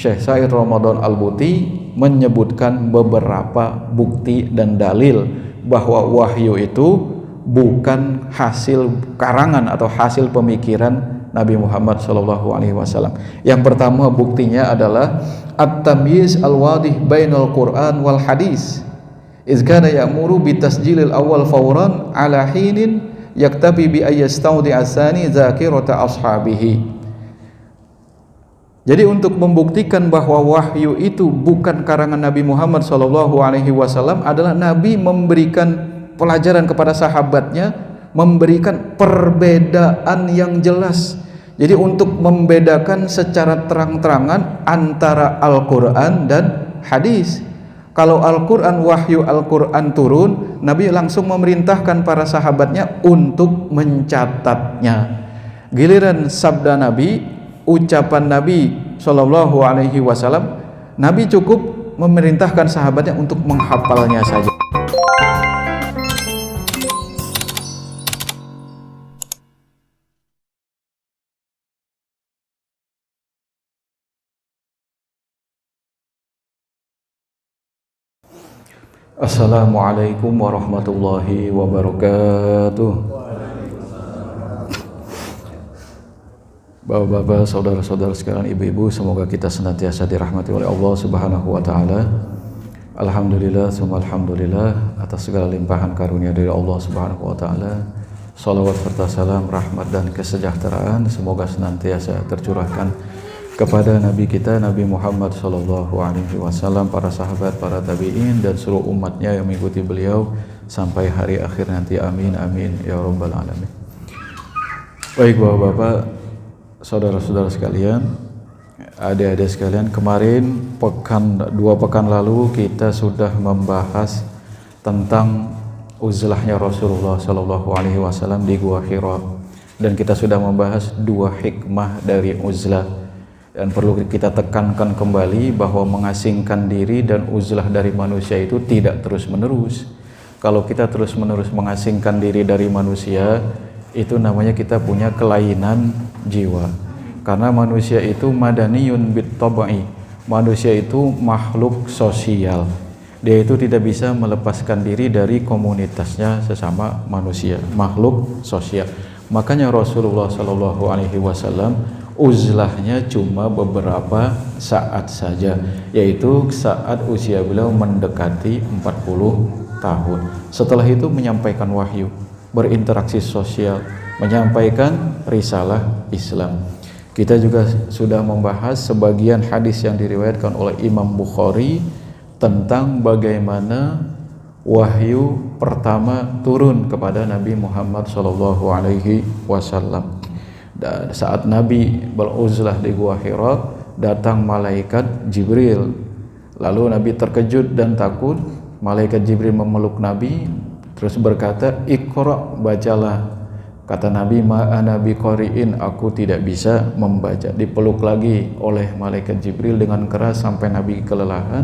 Syekh Said Ramadan Al-Buti menyebutkan beberapa bukti dan dalil bahwa wahyu itu bukan hasil karangan atau hasil pemikiran Nabi Muhammad SAW. Yang pertama buktinya adalah at-tamyiz al-wadih bainal Quran wal hadis. Iz kana ya'muru bitasjilil awal fawran ala hinin yaktabi bi ayyastaudi asani zakirata ashabihi. Jadi untuk membuktikan bahwa wahyu itu bukan karangan Nabi Muhammad SAW adalah Nabi memberikan pelajaran kepada sahabatnya, memberikan perbedaan yang jelas. Jadi untuk membedakan secara terang-terangan antara Al-Quran dan hadis. Kalau Al-Quran, wahyu Al-Quran turun, Nabi langsung memerintahkan para sahabatnya untuk mencatatnya. Giliran sabda Nabi, ucapan Nabi SAW, Nabi cukup memerintahkan sahabatnya untuk menghafalnya saja. Assalamualaikum warahmatullahi wabarakatuh. Bapak-bapak, saudara-saudara sekalian, ibu-ibu, semoga kita senantiasa dirahmati oleh Allah Subhanahu wa taala. Alhamdulillah, summa alhamdulillah atas segala limpahan karunia dari Allah Subhanahu wa taala. Salawat serta salam, rahmat dan kesejahteraan semoga senantiasa tercurahkan kepada Nabi kita Nabi Muhammad SAW, para sahabat, para tabi'in dan seluruh umatnya yang mengikuti beliau sampai hari akhir nanti. Amin amin ya rabbal alamin. Baik bapak-bapak, saudara-saudara sekalian, adik-adik sekalian, kemarin dua pekan lalu kita sudah membahas tentang uzlahnya Rasulullah SAW di Gua Hira, dan kita sudah membahas dua hikmah dari uzlah. Dan perlu kita tekankan kembali bahwa mengasingkan diri dan uzlah dari manusia itu tidak terus-menerus. Kalau kita terus-menerus mengasingkan diri dari manusia, itu namanya kita punya kelainan jiwa. Karena manusia itu madaniyun bit tabai. Manusia itu makhluk sosial. Dia itu tidak bisa melepaskan diri dari komunitasnya sesama manusia, makhluk sosial. Makanya Rasulullah SAW uzlahnya cuma beberapa saat saja, yaitu saat usia beliau mendekati 40 tahun. Setelah itu menyampaikan wahyu, berinteraksi sosial, menyampaikan risalah Islam. Kita juga sudah membahas sebagian hadis yang diriwayatkan oleh Imam Bukhari tentang bagaimana wahyu pertama turun kepada Nabi Muhammad SAW. Dan saat Nabi beruzlah di Gua Hira, datang malaikat Jibril. Lalu Nabi terkejut dan takut. Malaikat Jibril memeluk Nabi terus berkata, "Iqra, bacalah." Kata Nabi, "Ma ana biqari'in, aku tidak bisa membaca." Dipeluk lagi oleh malaikat Jibril dengan keras sampai Nabi kelelahan.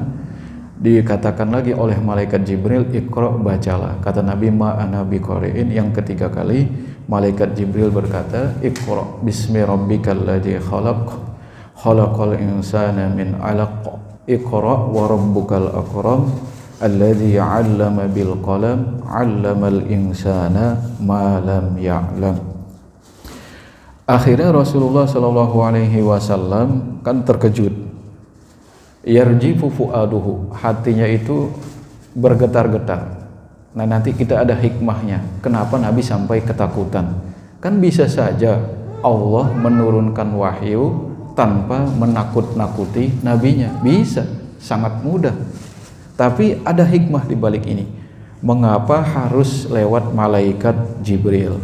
Dikatakan lagi oleh malaikat Jibril, "Iqra, bacalah." Kata Nabi, "Ma ana biqari'in." Yang ketiga kali malaikat Jibril berkata, "Iqra bismi rabbikal ladzi khalaq, khalaqal insana min 'alaq, iqra wa rabbukal akram, alladzi 'allama bil qalam, 'allamal insana ma lam ya'lam." Akhirnya Rasulullah SAW kan terkejut. Yarjifu fuaduhu, hatinya itu bergetar-getar. Nah, nanti kita ada hikmahnya. Kenapa Nabi sampai ketakutan? Kan bisa saja Allah menurunkan wahyu tanpa menakut-nakuti nabinya. Bisa, sangat mudah. Tapi ada hikmah di balik ini. Mengapa harus lewat malaikat Jibril?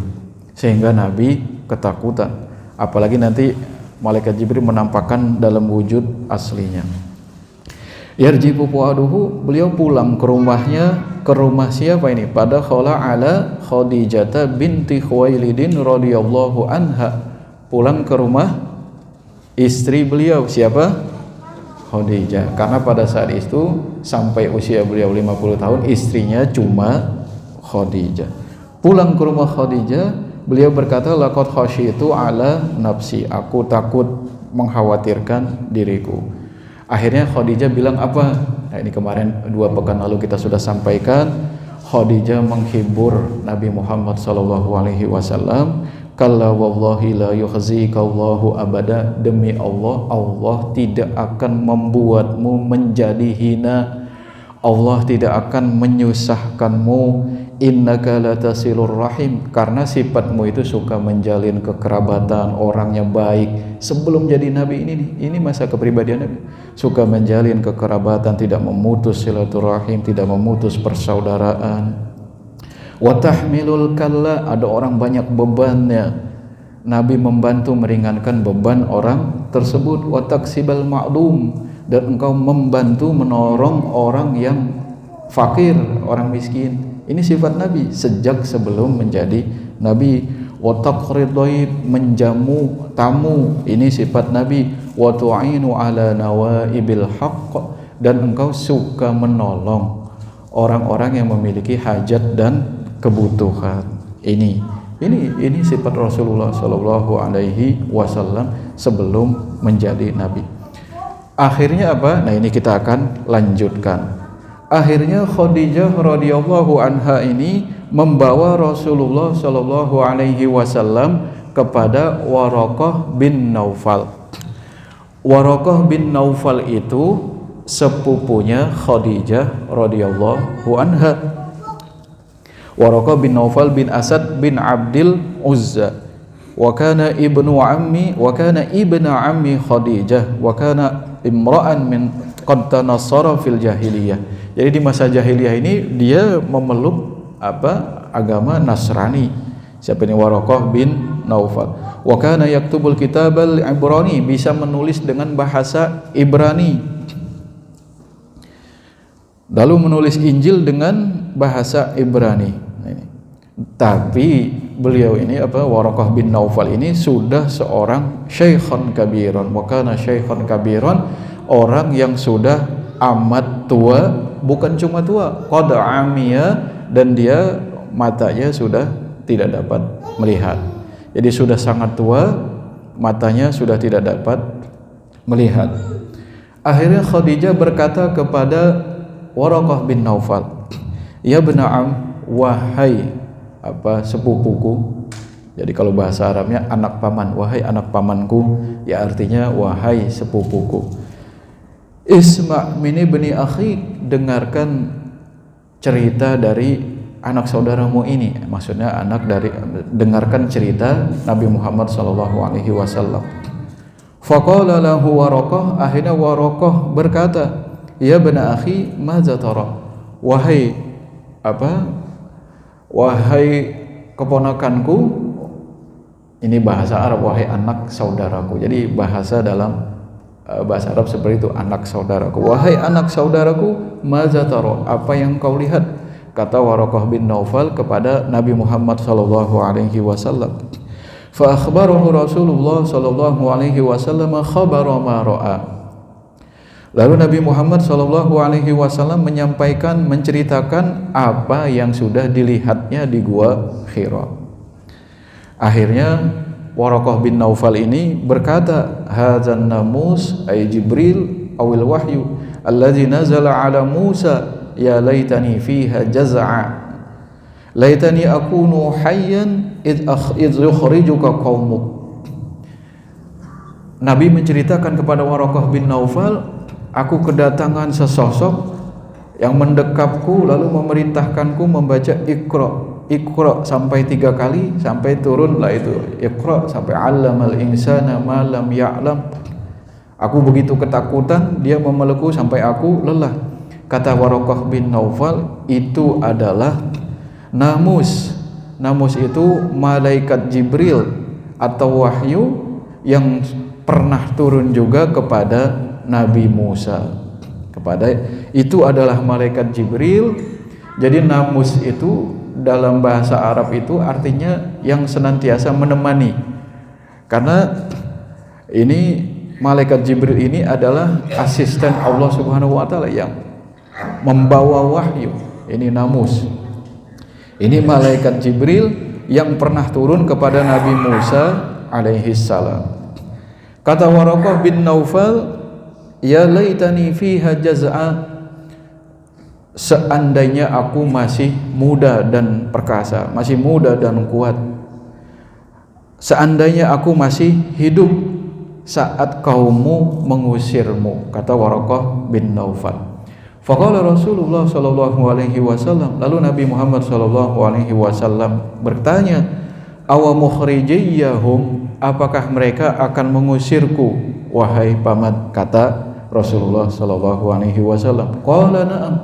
Sehingga Nabi ketakutan. Apalagi nanti malaikat Jibril menampakkan dalam wujud aslinya. Yarjifu fuaduhu, beliau pulang ke rumahnya. Ke rumah siapa ini? Pada khala ala Khadijah binti Khuwailidin radhiyallahu anha. Pulang ke rumah istri beliau, siapa? Khadijah. Karena pada saat itu sampai usia beliau 50 tahun istrinya cuma Khadijah. Pulang ke rumah Khadijah, beliau berkata, "Laqad khasyitu ala nafsi." Aku takut mengkhawatirkan diriku. Akhirnya Khadijah bilang apa? Nah, ini kemarin 2 pekan lalu kita sudah sampaikan, Khadijah menghibur Nabi Muhammad sallallahu alaihi wasallam, kalla wallahi la yukhzika Allahu abada, demi Allah, Allah tidak akan membuatmu menjadi hina, Allah tidak akan menyusahkanmu, innaka latasilur rahim, karena sifatmu itu suka menjalin kekerabatan, orangnya baik. Sebelum jadi nabi ini masa kepribadian Nabi, suka menjalin kekerabatan, tidak memutus silaturahim, tidak memutus persaudaraan. Wa tahmilul kalla, ada orang banyak bebannya, Nabi membantu meringankan beban orang tersebut. Wa taksibal ma'dum, dan engkau membantu menolong orang yang fakir, orang miskin. Ini sifat Nabi sejak sebelum menjadi Nabi. Wa taqrid dhaif, menjamu tamu, ini sifat Nabi. Wa tu'inu ala nawaibil haqq, dan engkau suka menolong orang-orang yang memiliki hajat dan kebutuhan. Ini sifat Rasulullah sallallahu alaihi wasallam sebelum menjadi Nabi. Akhirnya apa? Nah, ini kita akan lanjutkan. Akhirnya Khadijah radhiyallahu anha ini membawa Rasulullah sallallahu alaihi wasallam kepada Waraqah bin Naufal. Waraqah bin Naufal itu sepupunya Khadijah radhiyallahu anha. Waraqah bin Naufal bin Asad bin Abdil Uzza, wa kana ibnu ammi Khadijah, wa kana imra'an min qad tanassara fil jahiliyah. Jadi di masa jahiliyah ini dia memeluk agama Nasrani. Siapa ini? Waraqah bin Naufal. Wa kana yaktubul kitabal Ibrani, bisa menulis dengan bahasa Ibrani, lalu menulis Injil dengan bahasa Ibrani. Tapi beliau ini Waraqah bin Naufal ini sudah seorang syaikhan kabiran, wa kana syaikhan kabiran, orang yang sudah amat tua, bukan cuma tua, qad amiya, dan dia matanya sudah tidak dapat melihat. Jadi sudah sangat tua, matanya sudah tidak dapat melihat. Akhirnya Khadijah berkata kepada Waraqah bin Naufal, ya bena'am, wahai sepupuku. Jadi kalau bahasa Arabnya anak paman, wahai anak pamanku, ya artinya wahai sepupuku. Isma' min ibni akhi, dengarkan cerita dari anak saudaramu ini, maksudnya dengarkan cerita Nabi Muhammad sallallahu alaihi wasallam. Faqala lahu Waraqah, akhirnya Waraqah berkata, ya bani akhi, madza tara, wahai keponakanku. Ini bahasa Arab, wahai anak saudaraku. Jadi bahasa dalam bahasa Arab seperti itu, anak saudaraku. Wahai anak saudaraku, madza tara, apa yang kau lihat? Kata Waraqah bin Naufal kepada Nabi Muhammad sallallahu alaihi wasallam. Fa akhbarahu Rasulullah sallallahu alaihi wasallam khabara ma ra'a. Lalu Nabi Muhammad sallallahu alaihi wasallam menceritakan apa yang sudah dilihatnya di Gua Hira. Akhirnya Waraqah bin Naufal ini berkata, hadzan namus ay Jibril awil wahyu alladzi nazala ala Musa, ya laitani fiha jaz'a, laitani akunu hayyan idh yukhrijuka qaumuk. Nabi menceritakan kepada Waraqah bin Naufal, aku kedatangan sesosok yang mendekapku lalu memerintahkanku membaca Iqra sampai 3 kali, sampai turunlah itu Iqra sampai 'allamal insana ma lam ya'lam. Aku begitu ketakutan, dia memelukku sampai aku lelah. Kata Waraqah bin Naufal, itu adalah namus. Namus itu malaikat Jibril atau wahyu yang pernah turun juga kepada Nabi Musa. Itu adalah malaikat Jibril. Jadi namus itu dalam bahasa Arab itu artinya yang senantiasa menemani. Karena ini malaikat Jibril ini adalah asisten Allah Subhanahu wa taala yang membawa wahyu. Ini namus. Ini malaikat Jibril yang pernah turun kepada Nabi Musa alaihi salam. Kata Waraqah bin Naufal, ya laitani fiha jaz'a, seandainya aku masih muda dan perkasa, masih muda dan kuat, seandainya aku masih hidup saat kaummu mengusirmu, kata Waraqah bin Naufal. Faqala Rasulullah sallallahu alaihi wasallam, lalu Nabi Muhammad sallallahu alaihi wasallam bertanya, awa mukhrijiyahum, apakah mereka akan mengusirku wahai paman, kata Rasulullah sallallahu alaihi wasallam. Qala na'am,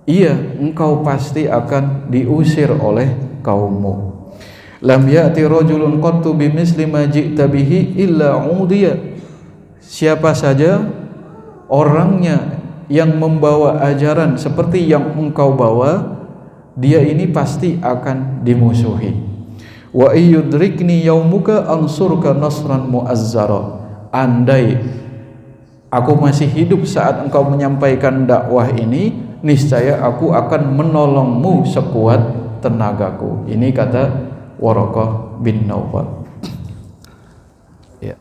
iya, engkau pasti akan diusir oleh kaummu. Lam ya'ti rajulun qattu bimisli ma ji'ta bihi illa udiya, siapa saja orangnya yang membawa ajaran seperti yang engkau bawa, dia ini pasti akan dimusuhi. Wa iyudrikni yaumuka ansurka nasran muazzara, andai aku masih hidup saat engkau menyampaikan dakwah ini, niscaya aku akan menolongmu sekuat tenagaku. Ini kata Waraqah bin Naufal. Ya.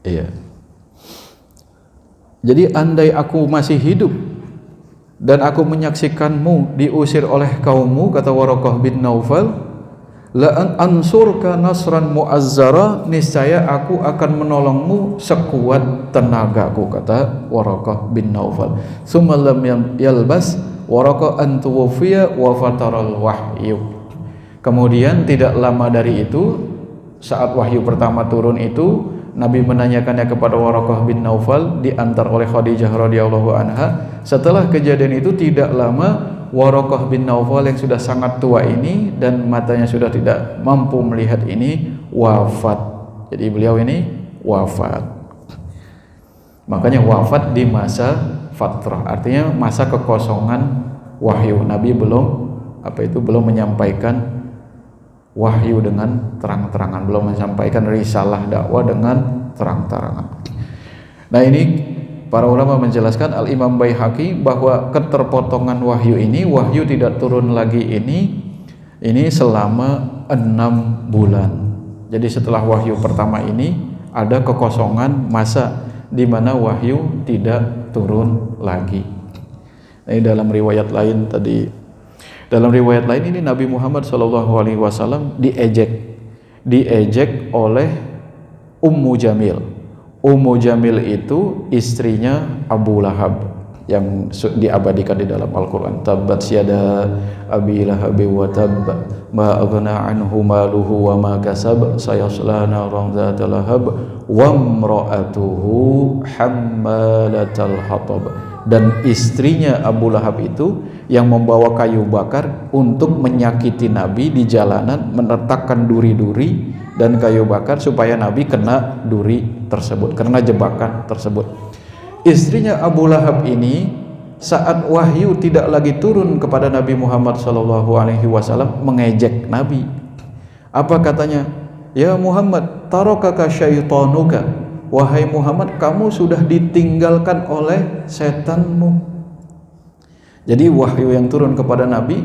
Iya. Jadi andai aku masih hidup dan aku menyaksikanmu diusir oleh kaummu, kata Waraqah bin Naufal, la ansurka nasran muazzara, niscaya aku akan menolongmu sekuat tenagaku, kata Waraqah bin Naufal. Tsumma lam yalbas Waraqah an tuwfiya wa fataral wahyu. Kemudian tidak lama dari itu, saat wahyu pertama turun itu, Nabi menanyakannya kepada Waraqah bin Naufal, diantar oleh Khadijah radhiyallahu anha. Setelah kejadian itu tidak lama, Waraqah bin Naufal yang sudah sangat tua ini dan matanya sudah tidak mampu melihat ini wafat. Jadi beliau ini wafat. Makanya wafat di masa fatrah, artinya masa kekosongan wahyu. Nabi belum menyampaikan wahyu dengan terang-terangan, belum menyampaikan risalah dakwah dengan terang-terangan. Nah, ini para ulama menjelaskan, Al-Imam Baihaqi, bahwa keterpotongan wahyu ini, wahyu tidak turun lagi ini selama 6 bulan. Jadi setelah wahyu pertama ini ada kekosongan masa di mana wahyu tidak turun lagi. Nah, ini dalam riwayat lain ini Nabi Muhammad SAW diejek oleh Ummu Jamil. Ummu Jamil itu istrinya Abu Lahab yang diabadikan di dalam Al-Quran. Tabbat yada abi lahabi wa tabb, ma aghna anhu maluhu wa ma kasab, sayasla naran dzata lahab, wa imra'atuhu hammalatal hatab. Dan istrinya Abu Lahab itu yang membawa kayu bakar untuk menyakiti Nabi di jalanan, meletakkan duri-duri dan kayu bakar supaya Nabi kena duri tersebut, kena jebakan tersebut. Istrinya Abu Lahab ini saat wahyu tidak lagi turun kepada Nabi Muhammad SAW mengejek Nabi. Apa katanya? Ya Muhammad, tarakaka syaitanuka, wahai Muhammad, kamu sudah ditinggalkan oleh setanmu. Jadi wahyu yang turun kepada Nabi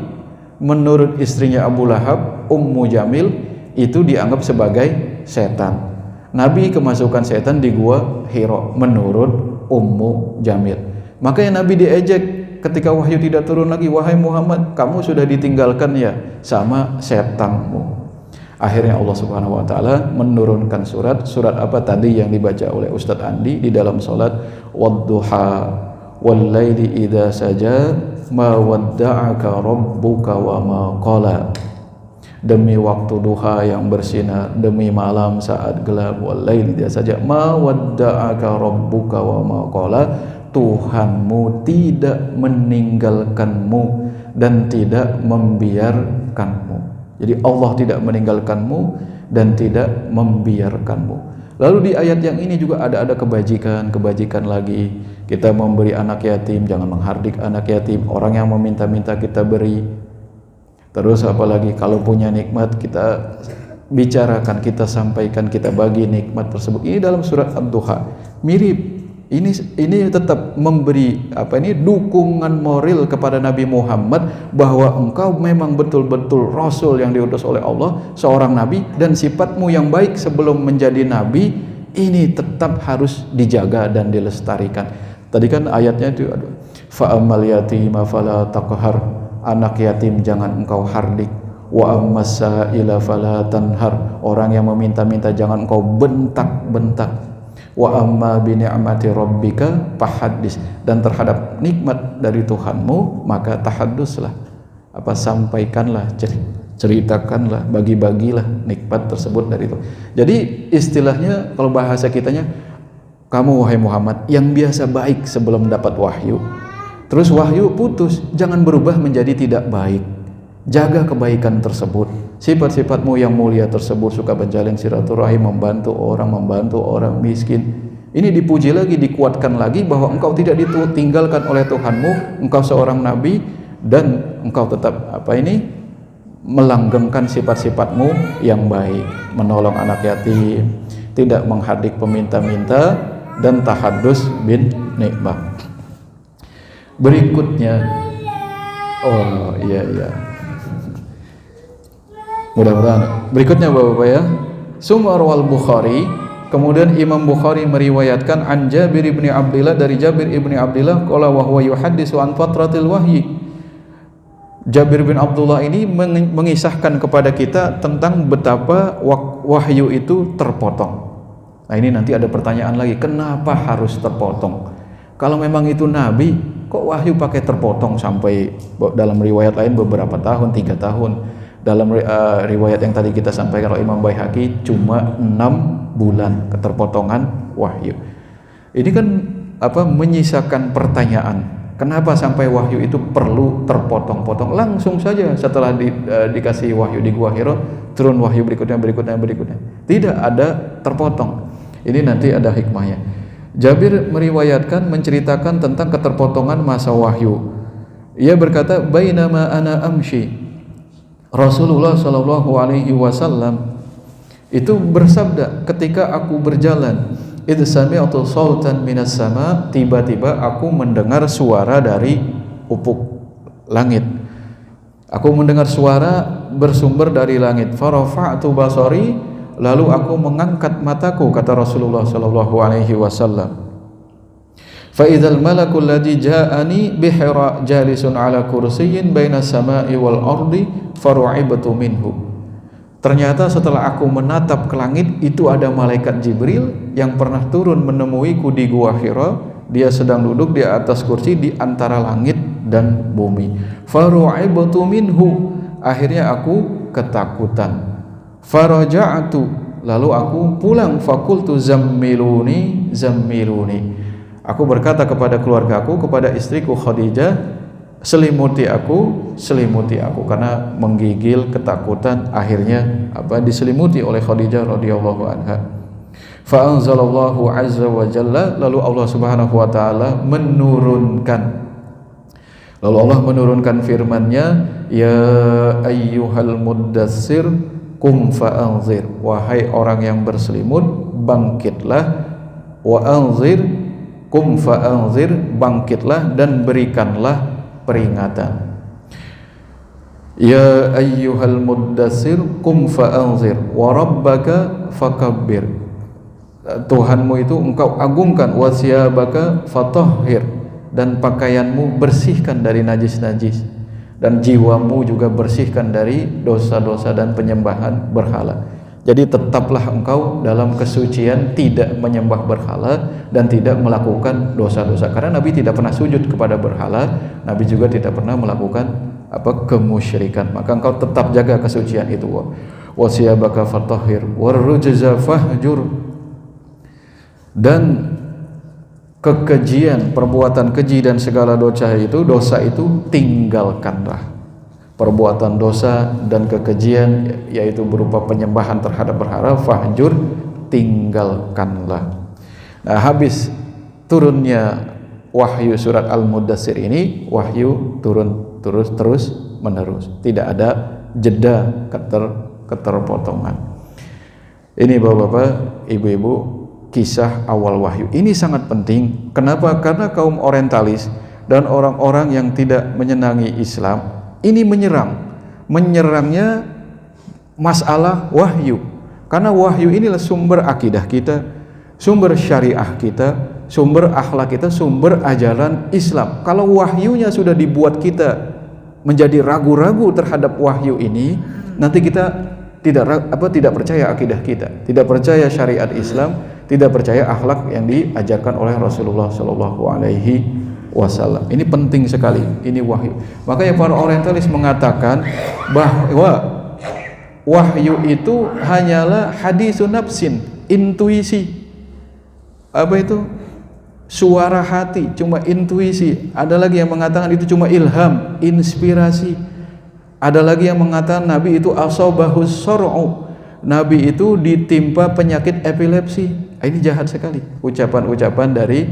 menurut istrinya Abu Lahab, Ummu Jamil, itu dianggap sebagai setan. Nabi kemasukan setan di gua Hira menurut Ummu Jamil. Makanya Nabi diejek ketika wahyu tidak turun lagi, wahai Muhammad, kamu sudah ditinggalkan ya sama setanmu. Akhirnya Allah Subhanahu wa taala menurunkan surat apa tadi yang dibaca oleh Ustadz Andi di dalam salat, wadduha wal laili idza saja ma wadda'aka rabbuka wa ma qala. Demi waktu duha yang bersinar, demi malam saat gelap, wal laili idza saja ma wadda'aka rabbuka wa ma qala, Tuhanmu tidak meninggalkanmu dan tidak membiarkanmu. Jadi Allah tidak meninggalkanmu dan tidak membiarkanmu. Lalu di ayat yang ini juga ada kebajikan lagi. Kita memberi anak yatim, jangan menghardik anak yatim. Orang yang meminta-minta kita beri. Terus apalagi kalau punya nikmat kita bicarakan, kita sampaikan, kita bagi nikmat tersebut. Ini dalam surat Ad-Duha. Mirip ini tetap memberi dukungan moral kepada Nabi Muhammad bahwa engkau memang betul-betul Rasul yang diutus oleh Allah, seorang Nabi, dan sifatmu yang baik sebelum menjadi Nabi ini tetap harus dijaga dan dilestarikan. Tadi kan ayatnya itu, fa'ammal yatima fala taqhar, anak yatim jangan engkau hardik, wa ammas sa'ila fala tanhar, orang yang meminta-minta jangan engkau bentak-bentak, wa amma bi ni'mati rabbika fahaddis, dan terhadap nikmat dari Tuhanmu maka tahadduslah, sampaikanlah, ceritakanlah, bagi-bagilah nikmat tersebut dari itu. Jadi istilahnya kalau bahasa kitanya, kamu wahai Muhammad yang biasa baik sebelum dapat wahyu, terus wahyu putus, jangan berubah menjadi tidak baik. Jaga kebaikan tersebut, sifat-sifatmu yang mulia tersebut, suka menjalin silaturahim, membantu orang miskin. Ini dipuji lagi, dikuatkan lagi bahwa engkau tidak ditinggalkan oleh Tuhanmu, engkau seorang nabi, dan engkau tetap melanggengkan sifat-sifatmu yang baik, menolong anak yatim, tidak menghardik peminta-minta, dan tahaddus bin nikmah. Berikutnya, mudah-mudahan berikutnya Bapak-bapak ya, Sumar wal Bukhari, kemudian Imam Bukhari meriwayatkan an Jabir ibni Abdillah, dari Jabir ibni Abdillah, qala wa huwa yuhaddisu an fatratil wahyi. Jabir bin Abdullah ini mengisahkan kepada kita tentang betapa wahyu itu terpotong. Nah ini nanti ada pertanyaan lagi, kenapa harus terpotong? Kalau memang itu nabi, kok wahyu pakai terpotong sampai dalam riwayat lain beberapa tahun, 3 tahun. Dalam riwayat yang tadi kita sampaikan oleh Imam Baihaqi cuma 6 bulan keterpotongan wahyu. Ini kan menyisakan pertanyaan, kenapa sampai wahyu itu perlu terpotong-potong? Langsung saja setelah dikasih wahyu di Gua Hira, turun wahyu berikutnya. Tidak ada terpotong. Ini nanti ada hikmahnya. Jabir meriwayatkan, menceritakan tentang keterpotongan masa wahyu. Ia berkata, bainama ana amshi, Rasulullah Shallallahu Alaihi Wasallam itu bersabda, ketika aku berjalan, idh sami'tu sautan minas sama, tiba-tiba aku mendengar suara dari ufuk langit. Aku mendengar suara bersumber dari langit. Farafa'tu basari, lalu aku mengangkat mataku, kata Rasulullah Shallallahu Alaihi Wasallam. Fa'idhal malakul ladzi ja'ani bihira jalisun ala kursiyyin baina samai wal ardi faru'ibtu minhu. Ternyata setelah aku menatap ke langit, itu ada malaikat Jibril yang pernah turun menemuiku di Gua Hira. Dia sedang duduk di atas kursi di antara langit dan bumi. Faru'ibtu minhu, akhirnya aku ketakutan. Faraja'tu, lalu aku pulang. Fakultu zammiluni. Aku berkata kepada keluargaku, kepada istriku Khadijah, selimuti aku, karena menggigil ketakutan. Akhirnya diselimuti oleh Khadijah radhiyallahu anha. Fa anzalallahu azza wa jalla, lalu Allah Subhanahu wa taala menurunkan firman-Nya, ya ayyuhal muddatsir qum fa'anzir, wahai orang yang berselimut, bangkitlah, wa anzir, qum fa'anzir, bangkitlah dan berikanlah peringatan. Ya ayyuhal muddatsir qum fa'anzir wa rabbaka fakabbir, Tuhanmu itu engkau agungkan, wa siyabaka fatahhir, dan pakaianmu bersihkan dari najis-najis, dan jiwamu juga bersihkan dari dosa-dosa dan penyembahan berhala. Jadi tetaplah engkau dalam kesucian, tidak menyembah berhala dan tidak melakukan dosa-dosa. Karena Nabi tidak pernah sujud kepada berhala, Nabi juga tidak pernah melakukan kemusyrikan. Maka engkau tetap jaga kesucian itu. Wa siyabaka fatahhir warrujza fahjur, dan kekejian, perbuatan keji dan segala dosa itu tinggalkanlah. Perbuatan dosa dan kekejian, yaitu berupa penyembahan terhadap berhala, fahjur, tinggalkanlah. Nah, habis turunnya wahyu surat Al-Muddatsir ini, wahyu turun terus menerus, tidak ada jeda keterpotongan. Ini Bapak-bapak, Ibu-ibu, kisah awal wahyu. Ini sangat penting. Kenapa? Karena kaum orientalis dan orang-orang yang tidak menyenangi Islam ini menyerangnya masalah wahyu. Karena wahyu inilah sumber akidah kita, sumber syariah kita, sumber akhlak kita, sumber ajaran Islam. Kalau wahyunya sudah dibuat kita menjadi ragu-ragu terhadap wahyu ini, nanti kita tidak percaya akidah kita, tidak percaya syariat Islam, tidak percaya akhlak yang diajarkan oleh Rasulullah Shallallahu Alaihi Wasallam. Ini penting sekali, ini wahyu. Makanya para orientalis mengatakan bahwa wahyu itu hanyalah hadisun nafsin, intuisi. Apa itu? Suara hati, cuma intuisi. Ada lagi yang mengatakan itu cuma ilham, inspirasi. Ada lagi yang mengatakan Nabi itu asabahus sor'u, Nabi itu ditimpa penyakit epilepsi. Ini jahat sekali ucapan-ucapan dari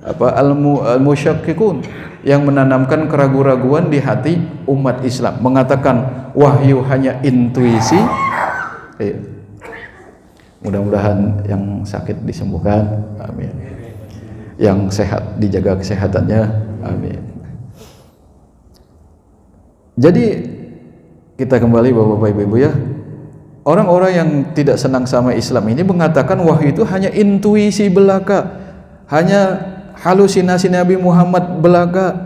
al-musyakkikun yang menanamkan keraguan-raguan di hati umat Islam, mengatakan wahyu hanya intuisi. Mudah-mudahan yang sakit disembuhkan, amin. Yang sehat dijaga kesehatannya, amin. Jadi kita kembali Bapak Ibu ya, orang-orang yang tidak senang sama Islam ini mengatakan wahyu itu hanya intuisi belaka, hanya halusinasi Nabi Muhammad belaka,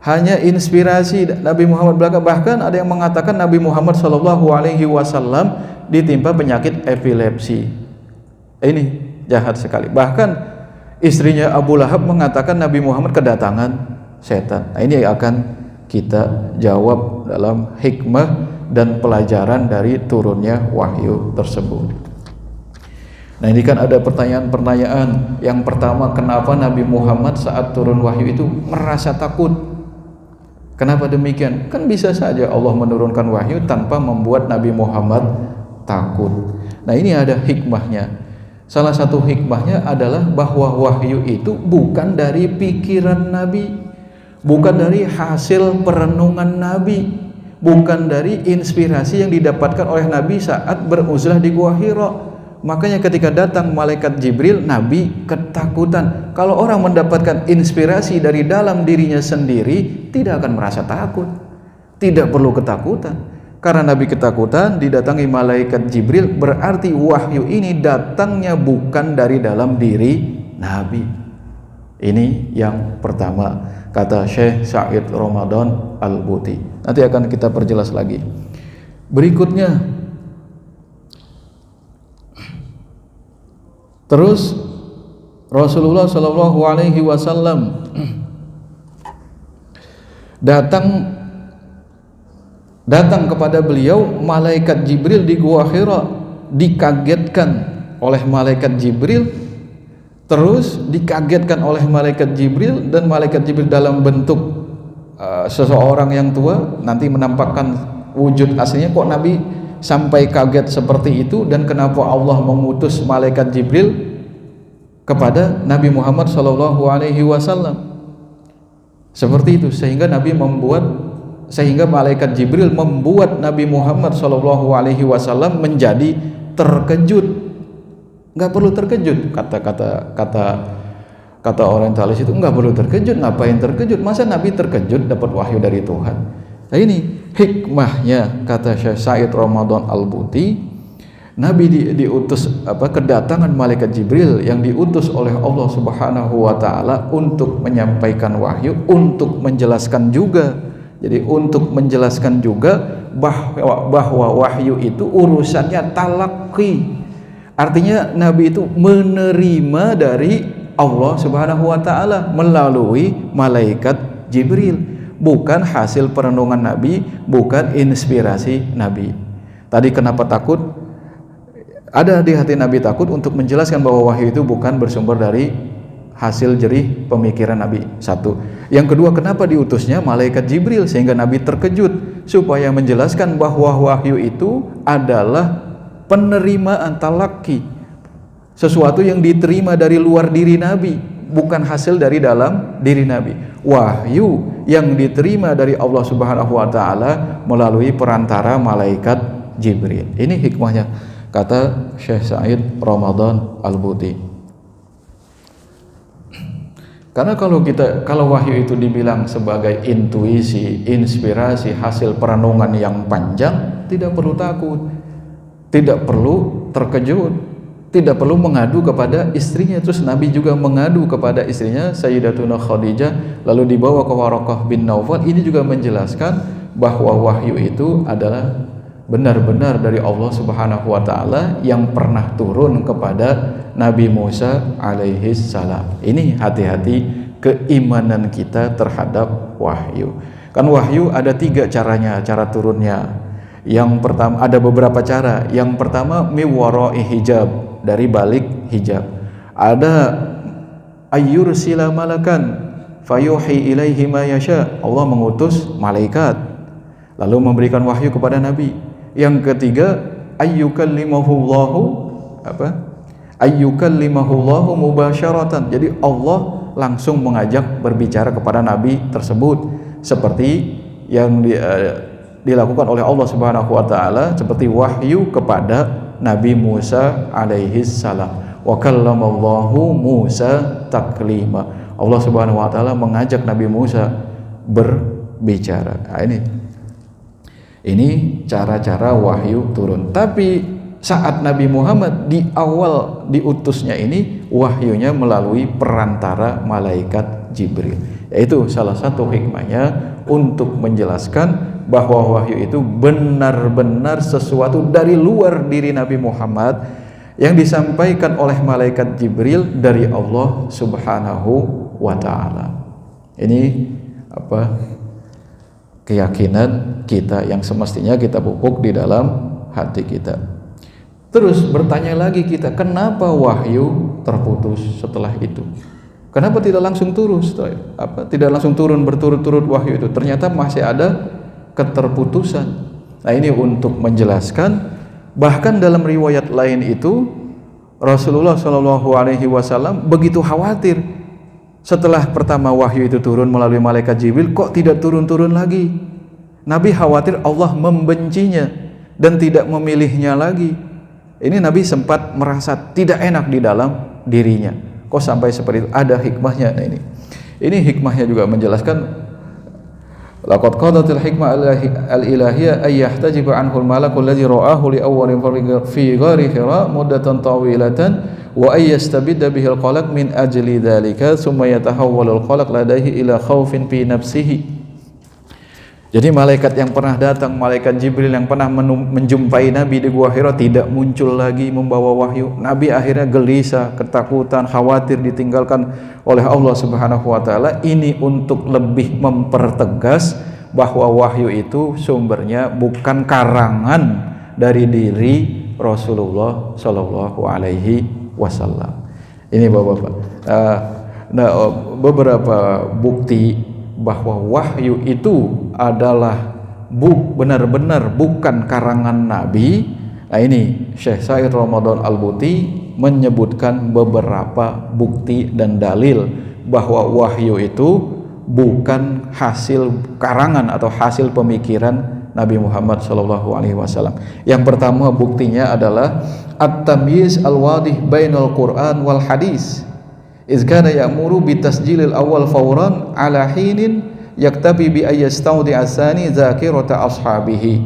hanya inspirasi Nabi Muhammad belaka. Bahkan ada yang mengatakan Nabi Muhammad SAW ditimpa penyakit epilepsi. Ini jahat sekali. Bahkan istrinya Abu Lahab mengatakan Nabi Muhammad kedatangan setan. Nah, ini akan kita jawab dalam hikmah dan pelajaran dari turunnya wahyu tersebut. Nah, ini kan ada pertanyaan-pertanyaan. Yang pertama, kenapa Nabi Muhammad saat turun wahyu itu merasa takut? Kenapa demikian? Kan bisa saja Allah menurunkan wahyu tanpa membuat Nabi Muhammad takut. Nah, ini ada hikmahnya. Salah satu hikmahnya adalah bahwa wahyu itu bukan dari pikiran Nabi, bukan dari hasil perenungan Nabi, bukan dari inspirasi yang didapatkan oleh Nabi saat beruzlah di Gua Hira. Makanya ketika datang malaikat Jibril, Nabi ketakutan. Kalau orang mendapatkan inspirasi dari dalam dirinya sendiri, tidak akan merasa takut, tidak perlu ketakutan. Karena Nabi ketakutan, didatangi malaikat Jibril, berarti wahyu ini datangnya bukan dari dalam diri Nabi. Ini yang pertama, kata Syekh Said Ramadan Al-Buti. Nanti akan kita perjelas lagi. Berikutnya, terus Rasulullah Shallallahu Alaihi Wasallam datang kepada beliau malaikat Jibril di Gua Hira, dikagetkan oleh malaikat Jibril. Terus dikagetkan oleh malaikat Jibril, dan malaikat Jibril dalam bentuk seseorang yang tua, nanti menampakkan wujud aslinya. Kok Nabi sampai kaget seperti itu, dan kenapa Allah mengutus malaikat Jibril kepada Nabi Muhammad SAW seperti itu, sehingga malaikat Jibril membuat Nabi Muhammad SAW menjadi terkejut. Nggak perlu terkejut, kata orientalis itu nggak perlu terkejut. Ngapain terkejut? Masa Nabi terkejut dapat wahyu dari Tuhan? Nah, ini hikmahnya, kata Syekh Said Ramadan Al-Buti. Nabi diutus kedatangan malaikat Jibril yang diutus oleh Allah Subhanahu wa taala untuk menyampaikan wahyu, untuk menjelaskan juga. Jadi untuk menjelaskan juga bahwa wahyu itu urusannya talaqi. Artinya Nabi itu menerima dari Allah Subhanahu wa taala melalui malaikat Jibril, bukan hasil perenungan Nabi, bukan inspirasi Nabi. Tadi kenapa takut? Ada di hati Nabi takut untuk menjelaskan bahwa wahyu itu bukan bersumber dari hasil jerih pemikiran Nabi. Satu. Yang kedua, kenapa diutusnya malaikat Jibril sehingga Nabi terkejut, supaya menjelaskan bahwa wahyu itu adalah penerimaan talaqi, sesuatu yang diterima dari luar diri Nabi, bukan hasil dari dalam diri Nabi. Wahyu yang diterima dari Allah Subhanahu wa taala melalui perantara malaikat Jibril. Ini hikmahnya, kata Syekh Said Ramadan Al-Buti. Karena kalau wahyu itu dibilang sebagai intuisi, inspirasi, hasil perenungan yang panjang, tidak perlu takut, tidak perlu terkejut, tidak perlu mengadu kepada istrinya. Terus Nabi juga mengadu kepada istrinya Sayyidatuna Khadijah, lalu dibawa ke Waraqah bin Naufal. Ini juga menjelaskan bahwa wahyu itu adalah benar-benar dari Allah Subhanahu wa taala yang pernah turun kepada Nabi Musa alaihi salam. Ini hati-hati keimanan kita terhadap wahyu. Kan wahyu ada 3 caranya, cara turunnya. Yang pertama, ada beberapa cara. Yang pertama miwarai hijab, dari balik hijab. Ada ayyursila malakan fayuhi ilaihi ma yasha. Allah mengutus malaikat lalu memberikan wahyu kepada Nabi. Yang ketiga ayyukallimahullahu mubasyaratan. Jadi Allah langsung mengajak berbicara kepada Nabi tersebut, seperti yang dilakukan oleh Allah Subhanahu wa taala, seperti wahyu kepada Nabi Musa alaihi salam. Wa kallamallahu Musa taklima. Allah Subhanahu wa taala mengajak Nabi Musa berbicara. Nah, ini cara-cara wahyu turun. Tapi saat Nabi Muhammad di awal diutusnya ini, wahyunya melalui perantara malaikat Jibril. Yaitu salah satu hikmahnya untuk menjelaskan bahwa wahyu itu benar-benar sesuatu dari luar diri Nabi Muhammad yang disampaikan oleh malaikat Jibril dari Allah Subhanahu wa taala. Ini keyakinan kita yang semestinya kita pupuk di dalam hati kita. Terus bertanya lagi kita, kenapa wahyu terputus setelah itu? Kenapa tidak langsung turun tidak langsung turun berturut-turut wahyu itu? Ternyata masih ada keterputusan. Nah, ini untuk menjelaskan, bahkan dalam riwayat lain itu Rasulullah Shallallahu alaihi wasallam begitu khawatir setelah pertama wahyu itu turun melalui malaikat Jibril, kok tidak turun-turun lagi. Nabi khawatir Allah membencinya dan tidak memilihnya lagi. Ini Nabi sempat merasa tidak enak di dalam dirinya. Kok sampai seperti itu? Ada hikmahnya. Nah, ini hikmahnya juga menjelaskan, laqad qadatil hikmah al-ilahiyah ay yahtajiba anhu al-malakul ladzi ra'ahu li awwalin fi ghari Hira muddatan tawilatan wa ay yastabidda bihi al-qalaq min ajli dzalika thumma yatahawwalu al-qalaq ladaihi ila khaufin fi nafsihi. Jadi malaikat yang pernah datang, malaikat Jibril yang pernah menjumpai Nabi di Gua Hira tidak muncul lagi membawa wahyu. Nabi akhirnya gelisah, ketakutan, khawatir ditinggalkan oleh Allah Subhanahu wa taala. Ini untuk lebih mempertegas bahwa wahyu itu sumbernya bukan karangan dari diri Rasulullah Shallallahu alaihi wasallam. Ini Bapak-bapak. Beberapa bukti bahwa wahyu itu adalah benar-benar bukan karangan Nabi. Nah, ini Syekh Said Ramadan Al-Buti menyebutkan beberapa bukti dan dalil bahwa wahyu itu bukan hasil karangan atau hasil pemikiran Nabi Muhammad SAW. Yang pertama buktinya adalah at-tamyiz al-wadih bainal Quran wal hadis. Izkana ya'muru bitasjilil awal fawran ala hinin yaktabi bi ayyastaudi asani zakirata ashabihi.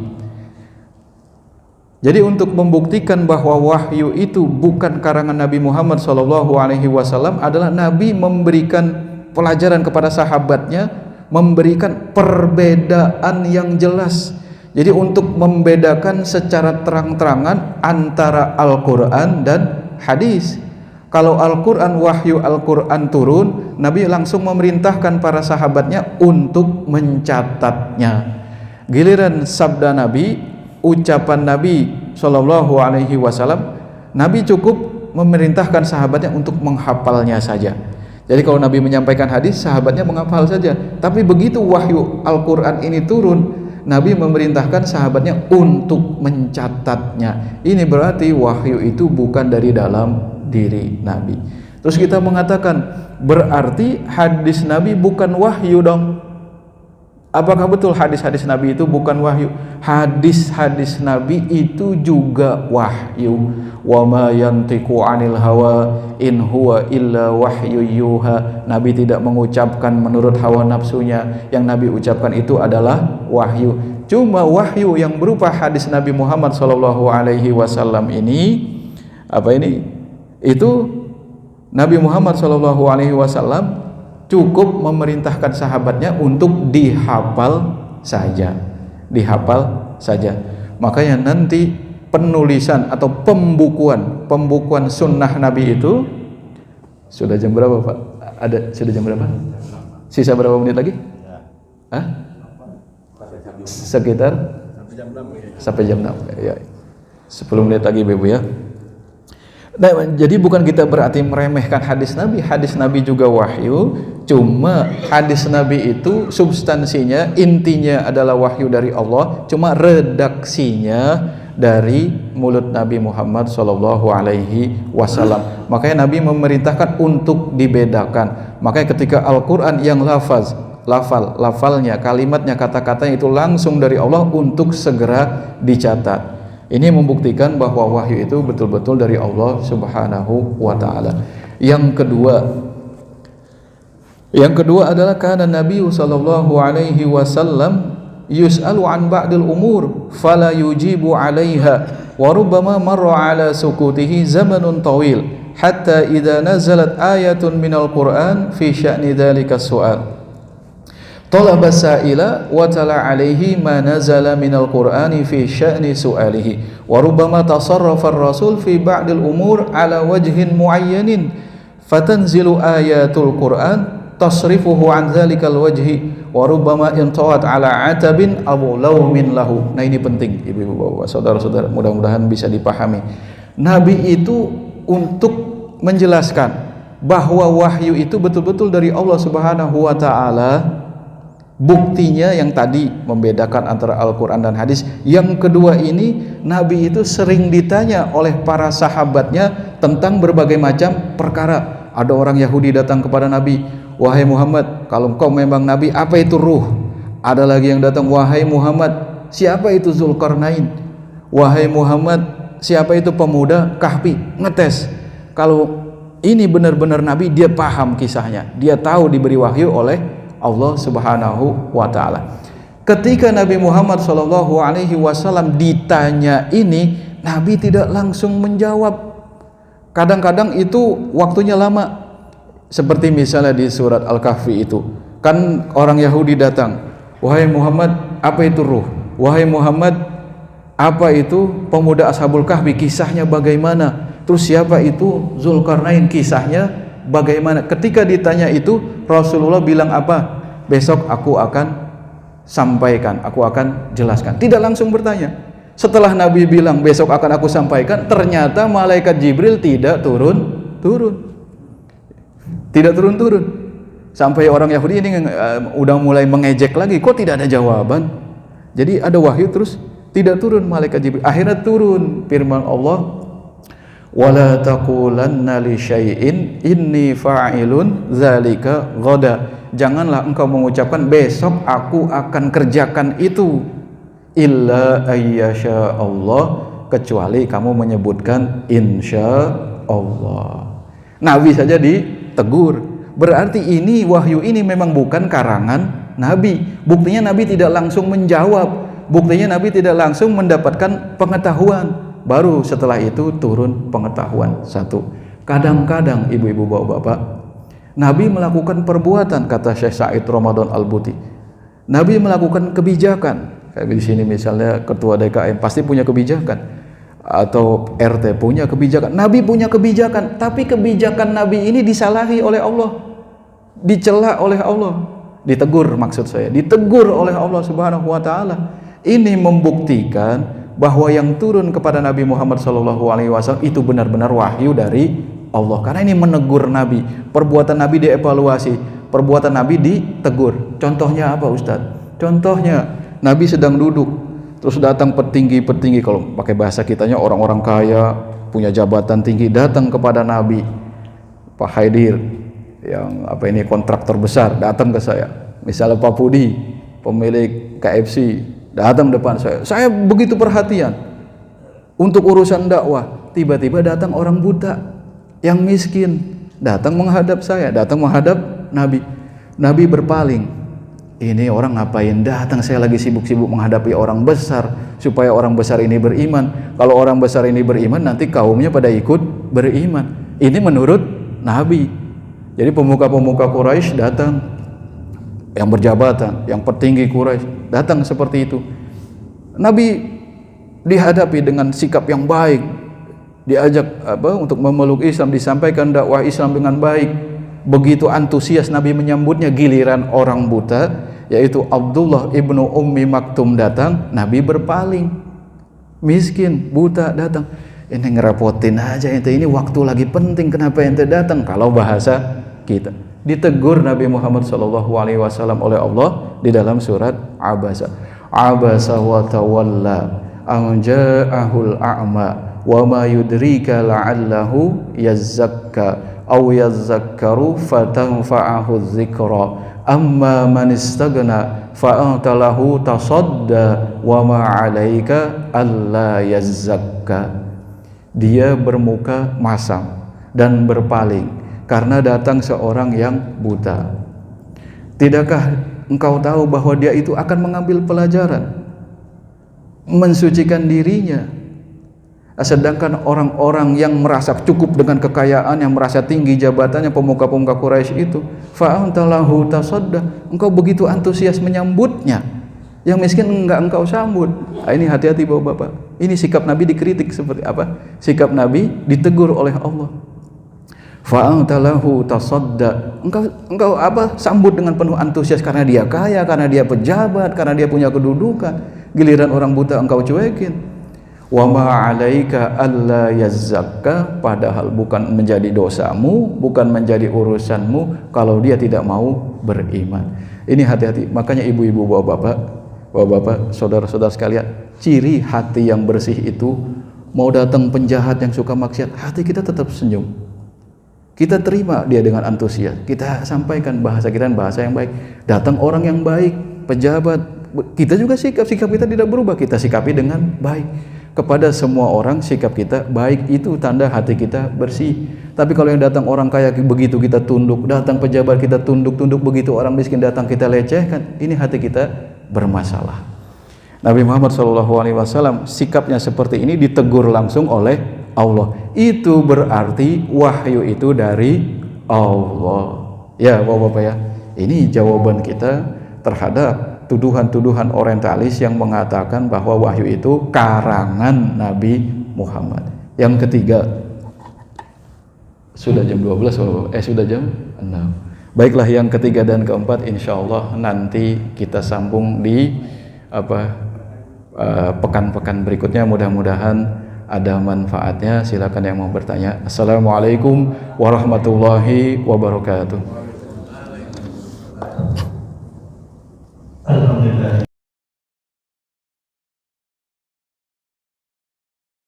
Jadi untuk membuktikan bahwa wahyu itu bukan karangan Nabi Muhammad SAW adalah Nabi memberikan pelajaran kepada sahabatnya, memberikan perbedaan yang jelas. Jadi untuk membedakan secara terang-terangan antara Al-Quran dan hadis. Kalau Al-Quran, wahyu Al-Quran turun, Nabi langsung memerintahkan para sahabatnya untuk mencatatnya. Giliran sabda Nabi, ucapan Nabi SAW, Nabi cukup memerintahkan sahabatnya untuk menghafalnya saja. Jadi kalau Nabi menyampaikan hadis, sahabatnya menghafal saja. Tapi begitu wahyu Al-Quran ini turun, Nabi memerintahkan sahabatnya untuk mencatatnya. Ini berarti wahyu itu bukan dari dalam diri Nabi. Terus kita mengatakan berarti hadis Nabi bukan wahyu dong. Apakah betul hadis-hadis Nabi itu bukan wahyu? Hadis-hadis Nabi itu juga wahyu. Wa ma yantiqu 'anil hawa in huwa illa wahyu yuha. Nabi tidak mengucapkan menurut hawa nafsunya. Yang Nabi ucapkan itu adalah wahyu. Cuma wahyu yang berupa hadis Nabi Muhammad sallallahu alaihi wasallam ini itu Nabi Muhammad sallallahu alaihi wasallam cukup memerintahkan sahabatnya untuk dihafal saja. Makanya nanti penulisan atau pembukuan sunnah Nabi itu sudah jam berapa, Pak? Sudah jam berapa? Sisa berapa menit lagi? Sekitar sampai jam 6 ya. 10 menit lagi, Ibu ya. Nah, jadi bukan kita berarti meremehkan hadis Nabi juga wahyu, cuma hadis Nabi itu substansinya, intinya adalah wahyu dari Allah, cuma redaksinya dari mulut Nabi Muhammad sallallahu alaihi wasallam. Makanya Nabi memerintahkan untuk dibedakan. Makanya ketika Al-Qur'an yang lafalnya, kalimatnya, kata-katanya itu langsung dari Allah untuk segera dicatat. Ini membuktikan bahwa wahyu itu betul-betul dari Allah Subhanahu wa taala. Yang kedua adalah kana Nabi sallallahu alaihi wasallam yus'alu an ba'dil umur fala yujibu 'alaiha wa rubbama marra 'ala sukutihi zamanun tawil hatta idza nazalat ayatun minal Qur'an fi sya'ni dzalika su'al talaba sa'ila wa tala alaihi ma nazala minal qur'ani fi sya'ni su'alihi wa rubbama tasarrafa ar-rasul fi ba'dil umur ala wajhin muayyanin fatanzilu ayatul qur'an tasrifuhu an dzalikal wajhi wa rubbama intawat ala atabin aw lawmin lahu. Nah, ini penting ibu-ibu, bapak, saudara-saudara, mudah-mudahan bisa dipahami. Nabi itu untuk menjelaskan bahwa wahyu itu betul-betul dari Allah Subhanahu wa taala. Buktinya yang tadi membedakan antara Al-Quran dan hadis. Yang kedua ini, Nabi itu sering ditanya oleh para sahabatnya tentang berbagai macam perkara. Ada orang Yahudi datang kepada Nabi, wahai Muhammad, kalau engkau memang Nabi, apa itu ruh? Ada lagi yang datang, wahai Muhammad, siapa itu Zulkarnain? Wahai Muhammad, siapa itu pemuda Kahfi? Ngetes. Kalau ini benar-benar Nabi, dia paham kisahnya, dia tahu diberi wahyu oleh Allah Subhanahu wa taala. Ketika Nabi Muhammad sallallahu alaihi wasallam ditanya ini, Nabi tidak langsung menjawab. Kadang-kadang itu waktunya lama. Seperti misalnya di surat Al-Kahfi itu, kan orang Yahudi datang, wahai Muhammad, apa itu ruh? Wahai Muhammad, apa itu pemuda Ashabul Kahfi? Kisahnya bagaimana? Terus siapa itu Zulkarnain? Kisahnya bagaimana? Ketika ditanya itu, Rasulullah bilang apa? Besok aku akan sampaikan, aku akan jelaskan. Tidak langsung bertanya. Setelah Nabi bilang besok akan aku sampaikan, ternyata malaikat Jibril tidak turun. Tidak turun. Sampai orang Yahudi ini udah mulai mengejek lagi, kok tidak ada jawaban? Jadi ada wahyu terus tidak turun malaikat Jibril. Akhirnya turun firman Allah, wala taqulanna li syai'in inni fa'ilun dzalika ghada. Janganlah engkau mengucapkan besok aku akan kerjakan itu, illa ayyasha Allah, kecuali kamu menyebutkan insya Allah. Nabi saja ditegur. Berarti ini wahyu ini memang bukan karangan Nabi. Buktinya Nabi tidak langsung menjawab. Buktinya Nabi tidak langsung mendapatkan pengetahuan. Baru setelah itu turun pengetahuan. Satu. Kadang-kadang ibu-ibu, bapak-bapak, Nabi melakukan perbuatan, kata Syekh Said Ramadan Al-Buti. Nabi melakukan kebijakan. Kayak di sini misalnya ketua DKM pasti punya kebijakan, atau RT punya kebijakan. Nabi punya kebijakan, tapi kebijakan Nabi ini disalahi oleh Allah, dicela oleh Allah, ditegur, maksud saya, ditegur oleh Allah Subhanahu wa taala. Ini membuktikan bahwa yang turun kepada Nabi Muhammad SAW itu benar-benar wahyu dari Allah, karena ini menegur Nabi. Perbuatan Nabi dievaluasi, perbuatan Nabi ditegur. Contohnya apa, Ustadz? Contohnya Nabi sedang duduk, terus datang petinggi-petinggi, kalau pakai bahasa kitanya orang-orang kaya, punya jabatan tinggi, datang kepada Nabi. Pak Haidir, yang kontraktor besar, datang ke saya. Misalnya Pak Pudi, pemilik KFC datang depan saya begitu perhatian untuk urusan dakwah, tiba-tiba datang orang buta yang miskin, datang menghadap saya, datang menghadap Nabi berpaling. Ini orang ngapain datang, saya lagi sibuk-sibuk menghadapi orang besar supaya orang besar ini beriman. Kalau orang besar ini beriman, nanti kaumnya pada ikut beriman. Ini menurut Nabi. Jadi pemuka-pemuka Quraisy datang, yang berjabatan, yang petinggi Quraisy datang seperti itu. Nabi dihadapi dengan sikap yang baik, diajak untuk memeluk Islam, disampaikan dakwah Islam dengan baik. Begitu antusias Nabi menyambutnya. Giliran orang buta, yaitu Abdullah ibnu Ummi Maktum datang, Nabi berpaling. Miskin, buta datang, ini ngerepotin aja ente, ini waktu lagi penting, kenapa ente datang? Kalau bahasa kita, ditegur Nabi Muhammad SAW oleh Allah di dalam surat Abasa. Abasa wa tawalla an ja'ahul a'ma wa ma yudrika la'allahu yazzakka aw yazzakkaru fatanfa'ahu dzikra amma man istaghna fa anta lahu tasadda wa ma 'alaika alla yazzakka. Dia bermuka masam dan berpaling karena datang seorang yang buta. Tidakkah engkau tahu bahwa dia itu akan mengambil pelajaran, mensucikan dirinya? Sedangkan orang-orang yang merasa cukup dengan kekayaan, yang merasa tinggi jabatannya, pemuka-pemuka Quraisy itu, fa'anta lahu tasadda, engkau begitu antusias menyambutnya, yang miskin enggak engkau sambut. Ini hati-hati Bapak-bapak. Ini sikap Nabi dikritik seperti apa? Sikap Nabi ditegur oleh Allah. Fa'anta lahu tasadda, engkau sambut dengan penuh antusias karena dia kaya, karena dia pejabat, karena dia punya kedudukan. Giliran orang buta engkau cuekin. Wa ma 'alaika alla yazzakka, padahal bukan menjadi dosamu, bukan menjadi urusanmu kalau dia tidak mau beriman. Ini hati-hati. Makanya ibu-ibu, bapak-bapak, saudara-saudara sekalian, ciri hati yang bersih itu, mau datang penjahat yang suka maksiat, hati kita tetap senyum. Kita terima dia dengan antusias. Kita sampaikan bahasa kita dan bahasa yang baik. Datang orang yang baik, pejabat, kita juga sikap kita tidak berubah, kita sikapi dengan baik. Kepada semua orang sikap kita baik, itu tanda hati kita bersih. Tapi kalau yang datang orang kaya begitu kita tunduk, datang pejabat kita tunduk, begitu orang miskin datang kita lecehkan, ini hati kita bermasalah. Nabi Muhammad SAW sikapnya seperti ini ditegur langsung oleh Allah. Itu berarti wahyu itu dari Allah. Ya Bapak-bapak ya, ini jawaban kita terhadap tuduhan-tuduhan orientalis yang mengatakan bahwa wahyu itu karangan Nabi Muhammad. Yang ketiga, sudah jam 12 sudah jam 6. Baiklah, yang ketiga dan keempat insyaallah nanti kita sambung di pekan-pekan berikutnya. Mudah-mudahan ada manfaatnya. Silakan yang mau bertanya. Assalamualaikum warahmatullahi wabarakatuh.